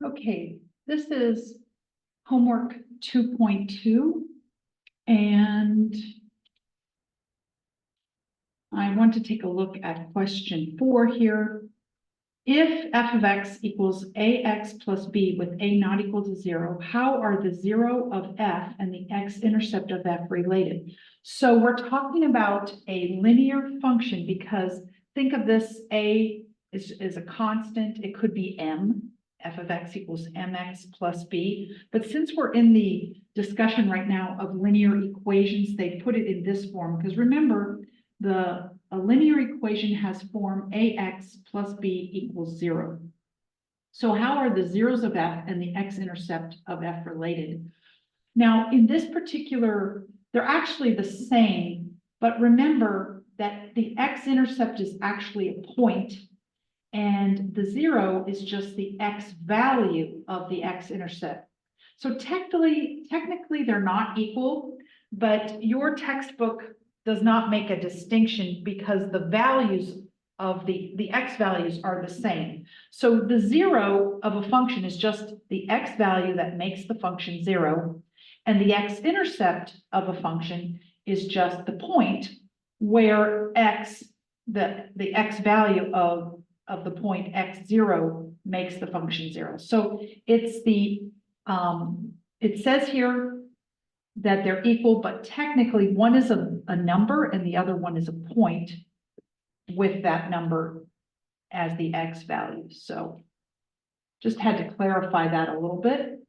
Okay, this is homework 2.2, and I want to take a look at question 4 here. If f of x equals ax plus b with a not equal to 0, how are the 0 of f and the x-intercept of f related? So we're talking about a linear function because think of this, a is a constant. It could be m. F of x equals mx plus b. But since we're in the discussion right now of linear equations, they put it in this form. Because remember, a linear equation has form ax plus b equals 0. So how are the zeros of f and the x-intercept of f related? Now, in this particular, they're actually the same, but remember that the x-intercept is actually a point, and the 0 is just the x value of the x-intercept. So technically they're not equal, but your textbook does not make a distinction because the values of the x values are the same. So the 0 of a function is just the x value that makes the function 0, and the x-intercept of a function is just the point where the x value of the point x0 makes the function 0. So it's it says here that they're equal, but technically one is a number and the other one is a point with that number as the x value. So just had to clarify that a little bit.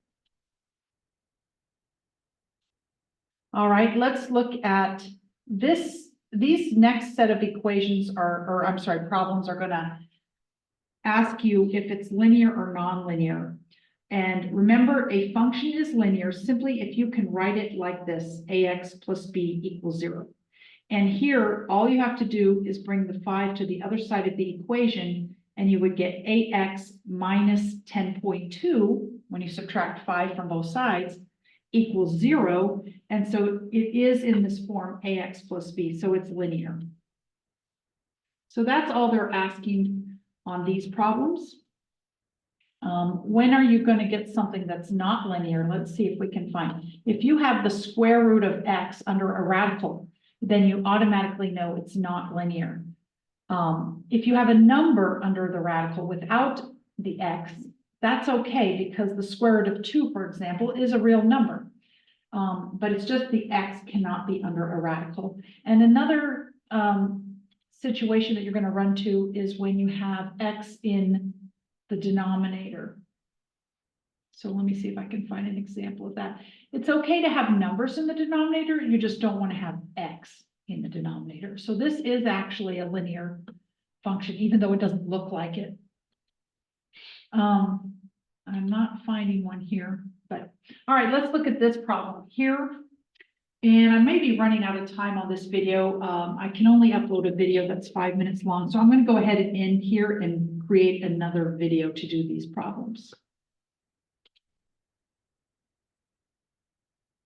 All right, let's look at this. These next set of equations problems are going to ask you if it's linear or nonlinear. And remember, a function is linear simply if you can write it like this: ax plus b equals 0. And here, all you have to do is bring the 5 to the other side of the equation, and you would get ax minus 10.2, when you subtract 5 from both sides, equals 0. And so it is in this form ax plus b, so it's linear. So that's all they're asking on these problems. When are you going to get something that's not linear? Let's see if we can find. If you have the square root of x under a radical, then you automatically know it's not linear. If you have a number under the radical without the x, that's okay, because the square root of 2, for example, is a real number. But it's just the x cannot be under a radical. And another situation that you're going to run to is when you have x in the denominator. So let me see if I can find an example of that. It's okay to have numbers in the denominator, you just don't want to have x in the denominator. So this is actually a linear function, even though it doesn't look like it. I'm not finding one here, but all right, let's look at this problem here. And I may be running out of time on this video. I can only upload a video that's 5 minutes long. So I'm going to go ahead and end here and create another video to do these problems.